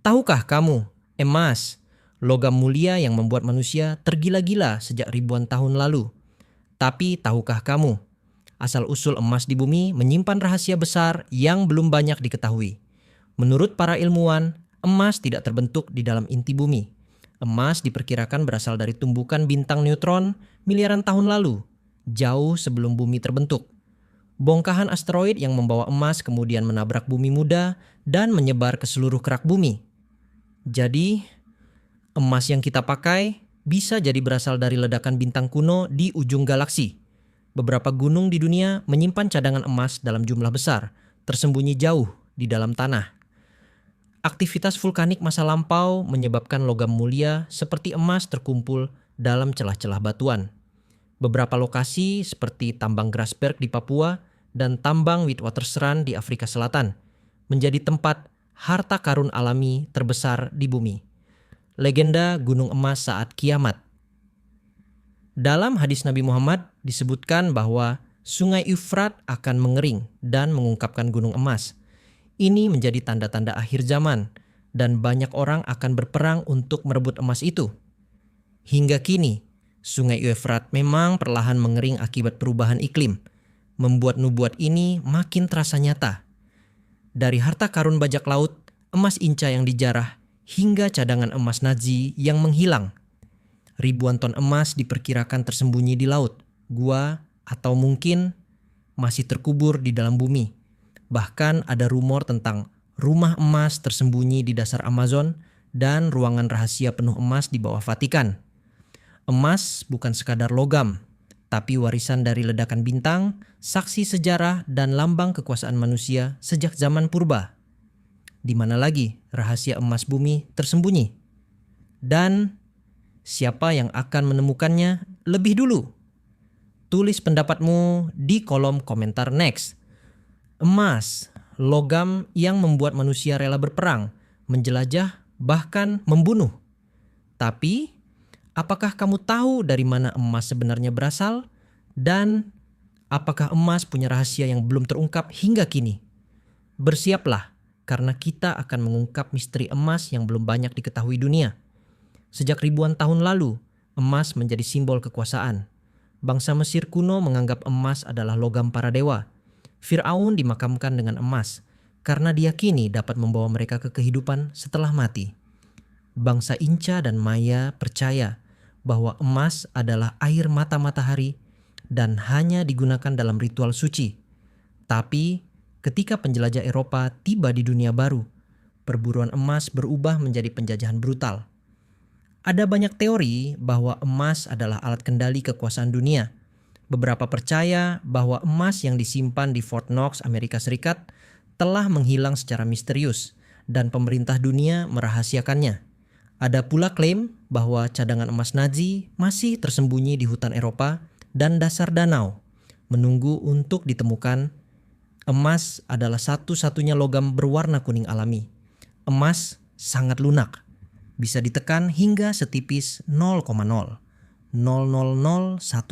Tahukah kamu, emas, logam mulia yang membuat manusia tergila-gila sejak ribuan tahun lalu. Tapi tahukah kamu, asal-usul emas di bumi menyimpan rahasia besar yang belum banyak diketahui. Menurut para ilmuwan, emas tidak terbentuk di dalam inti bumi. Emas diperkirakan berasal dari tumbukan bintang neutron miliaran tahun lalu, jauh sebelum bumi terbentuk. Bongkahan asteroid yang membawa emas kemudian menabrak bumi muda dan menyebar ke seluruh kerak bumi. Jadi, emas yang kita pakai bisa jadi berasal dari ledakan bintang kuno di ujung galaksi. Beberapa gunung di dunia menyimpan cadangan emas dalam jumlah besar, tersembunyi jauh di dalam tanah. Aktivitas vulkanik masa lampau menyebabkan logam mulia seperti emas terkumpul dalam celah-celah batuan. Beberapa lokasi seperti tambang Grasberg di Papua dan tambang Witwatersrand di Afrika Selatan menjadi tempat harta karun alami terbesar di bumi. Legenda Gunung Emas saat kiamat. Dalam hadis Nabi Muhammad disebutkan bahwa Sungai Efrat akan mengering dan mengungkapkan gunung emas. Ini menjadi tanda-tanda akhir zaman dan banyak orang akan berperang untuk merebut emas itu. Hingga kini, Sungai Efrat memang perlahan mengering akibat perubahan iklim, membuat nubuat ini makin terasa nyata. Dari harta karun bajak laut, emas inca yang dijarah, hingga cadangan emas Nazi yang menghilang. Ribuan ton emas diperkirakan tersembunyi di laut, gua, atau mungkin masih terkubur di dalam bumi. Bahkan ada rumor tentang rumah emas tersembunyi di dasar Amazon dan ruangan rahasia penuh emas di bawah Vatikan. Emas bukan sekadar logam, tapi warisan dari ledakan bintang, saksi sejarah, dan lambang kekuasaan manusia sejak zaman purba. Di mana lagi rahasia emas bumi tersembunyi? Dan siapa yang akan menemukannya lebih dulu? Tulis pendapatmu di kolom komentar next. Emas, logam yang membuat manusia rela berperang, menjelajah, bahkan membunuh. Tapi, apakah kamu tahu dari mana emas sebenarnya berasal? Dan apakah emas punya rahasia yang belum terungkap hingga kini? Bersiaplah, karena kita akan mengungkap misteri emas yang belum banyak diketahui dunia. Sejak ribuan tahun lalu, emas menjadi simbol kekuasaan. Bangsa Mesir kuno menganggap emas adalah logam para dewa. Fir'aun dimakamkan dengan emas, karena diyakini dapat membawa mereka ke kehidupan setelah mati. Bangsa Inca dan Maya percaya bahwa emas adalah air mata matahari dan hanya digunakan dalam ritual suci. Tapi, ketika penjelajah Eropa tiba di dunia baru, perburuan emas berubah menjadi penjajahan brutal. Ada banyak teori bahwa emas adalah alat kendali kekuasaan dunia. Beberapa percaya bahwa emas yang disimpan di Fort Knox, Amerika Serikat, telah menghilang secara misterius dan pemerintah dunia merahasiakannya. Ada pula klaim bahwa cadangan emas Nazi masih tersembunyi di hutan Eropa dan dasar danau, menunggu untuk ditemukan. Emas adalah satu-satunya logam berwarna kuning alami. Emas sangat lunak, bisa ditekan hingga setipis 0,0001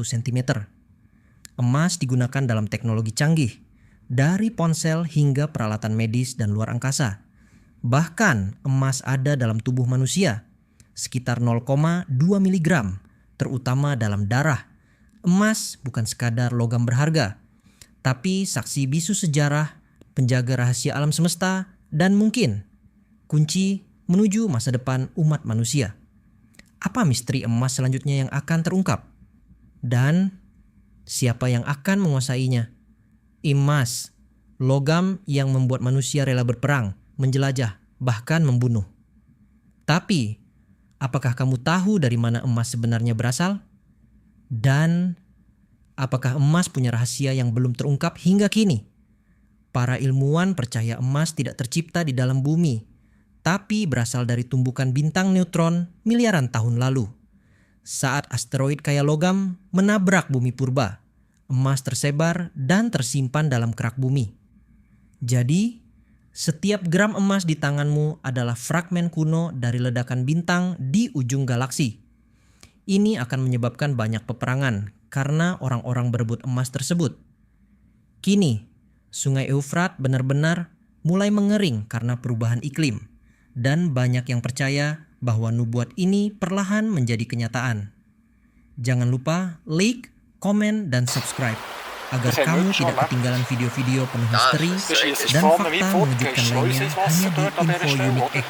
cm. Emas digunakan dalam teknologi canggih, dari ponsel hingga peralatan medis dan luar angkasa. Bahkan emas ada dalam tubuh manusia, sekitar 0,2 mg, terutama dalam darah. Emas bukan sekadar logam berharga, tapi saksi bisu sejarah, penjaga rahasia alam semesta, dan mungkin kunci menuju masa depan umat manusia. Apa misteri emas selanjutnya yang akan terungkap? Dan siapa yang akan menguasainya? Emas, logam yang membuat manusia rela berperang, menjelajah, bahkan membunuh. Tapi, apakah kamu tahu dari mana emas sebenarnya berasal? Dan apakah emas punya rahasia yang belum terungkap hingga kini? Para ilmuwan percaya emas tidak tercipta di dalam bumi, tapi berasal dari tumbukan bintang neutron miliaran tahun lalu. Saat asteroid kaya logam menabrak bumi purba, emas tersebar dan tersimpan dalam kerak bumi. Jadi, setiap gram emas di tanganmu adalah fragmen kuno dari ledakan bintang di ujung galaksi. Ini akan menyebabkan banyak peperangan karena orang-orang berebut emas tersebut. Kini, Sungai Efrat benar-benar mulai mengering karena perubahan iklim. dan banyak yang percaya bahwa nubuat ini perlahan menjadi kenyataan. Jangan lupa like, komen, dan subscribe agar kamu tidak ketinggalan video-video penuh misteri dan fakta mengejutkan lainnya hanya di Info Unik X.